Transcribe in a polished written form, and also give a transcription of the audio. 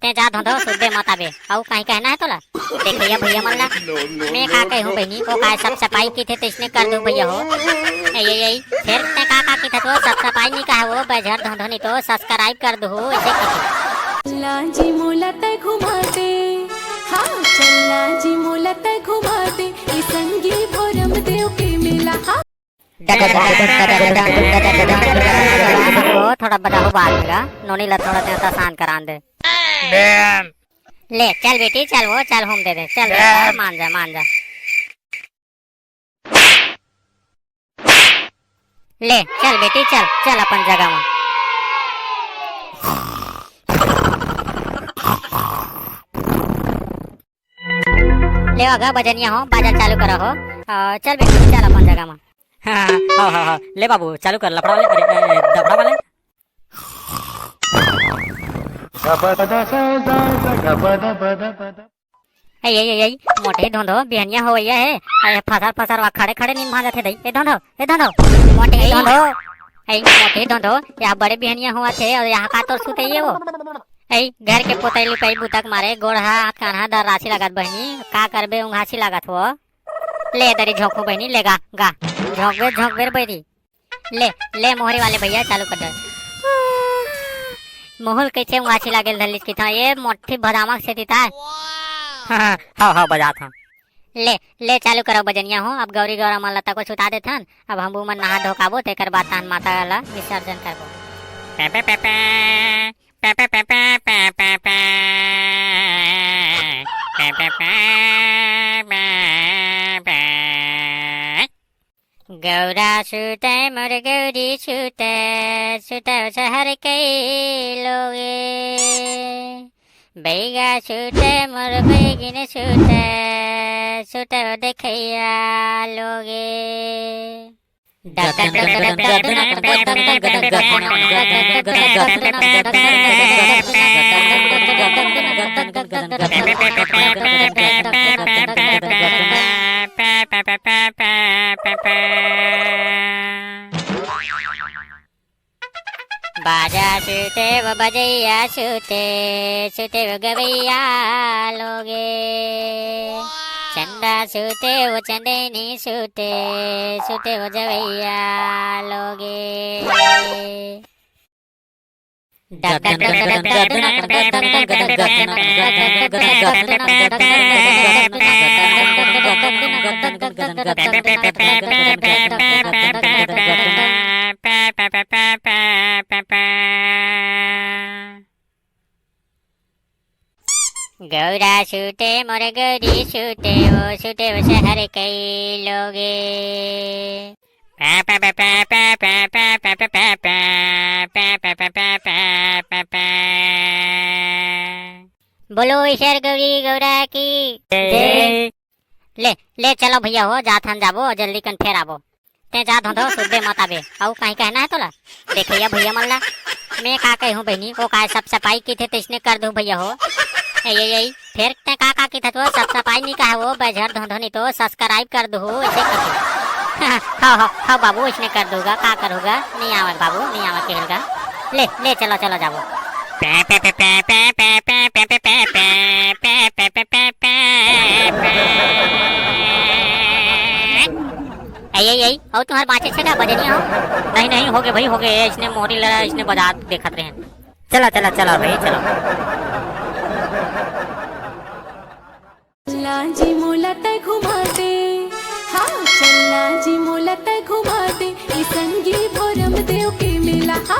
ते जा धोधो सुबे मत आबे और कहीं कहना है तोला। देख भैया भैया मन ला मैं का कहूं बहनी को का सब सफाई की थे तो इसने कर दो भैया हो। यही फिर ते का की था तो सब सफाई नहीं कहा वो बजर धोधो नहीं तो सब्सक्राइब कर दो ऐसे की लाजी मोला तय घुमाते, हाँ चलना जी मोला तय घुमाते, ई संगी भोरम देव के मेला। हाँ थोड़ा बड़ा हो बात मेरा नोनी ला थोड़ा देर आसान करान दे। ले चल बेटी चल वो चल हम दे दे चल मान जा मान जा। ले चल बेटी चल चल अपन जगह में। ले आगा बजनिया हो बाजा चालू करा हो चल बेटी चल अपन जगह में। हाँ ले बाबू चालू कर लफड़ा वाले अरे दफड़ा वाले। यही मोटे धोंधो बिहनिया हो गया है फसर फसर खड़े खड़े नींद भांजा थे ए धोंधो मोटे धोंधो यहाँ बड़े बिहनिया हुआ थे और यहाँ का तो सुते ये वो घर के पोतैली पे बुतक मारे गोड़ हाथ कान्हा दर राशि लागत बहनी का करबे उंघासी लागत हो। ले दरी झोंकू बहनी ले गा गा झोंक बेर बैरी ले मोहरी वाले भैया चालू कर दे। मोहल कैसे उंघासी लागेल धलिस की था ये मोटी भदामक से था। हाँ बजा था। ले चालू करो बजनिया हो अब गौरी गौरा मन लता को छुटा देथन अब हम मन नहा धोकाबो तेकर बाद तान माता वाला विसर्जन करबो। गौरा सुते मोर गौरी सुते सुते शहर के लोगे बैगा सुते मोर बैगिन सुते सुते देखैया लोगे। बाजा सुते वो बजैया सुते सुते वो गवैया लोगे चंदा सुते वो चंदेनी सुते सुते वो जवैया लोगे। गौरा सुते मोर गौरी सुते वो शहर के लोगे। बोलो ईश्वर गौरी गौरा की ले चलो भैया हो जाथन जाबो जल्दी कन फेर आबो ते जा धोधो सुबे मत आबे और कहीं कहना है तोला। देख भैया भैया मन ला मैं का कहूं बहनी को का सब सफाई की थे तो इसने कर दूं भैया हो। यही फिर ते का की था तो सब सफाई नहीं कहा वो बजर धोधो नहीं तो सब्सक्राइब कर दो ऐसे कर। हाँ बाबू इसने कर दूंगा का करूँगा नहीं आवा बाबू नहीं आवा खेलगा। ले चलो चलो जाबो। यही और तुम्हारे बाँचे छेगा बजनिया हो। नहीं हो गए भाई हो गए इसने मोहरी लड़ा इसने बाजार देखत रहे। चला भाई चलो। लाजी मोला तय घुमाते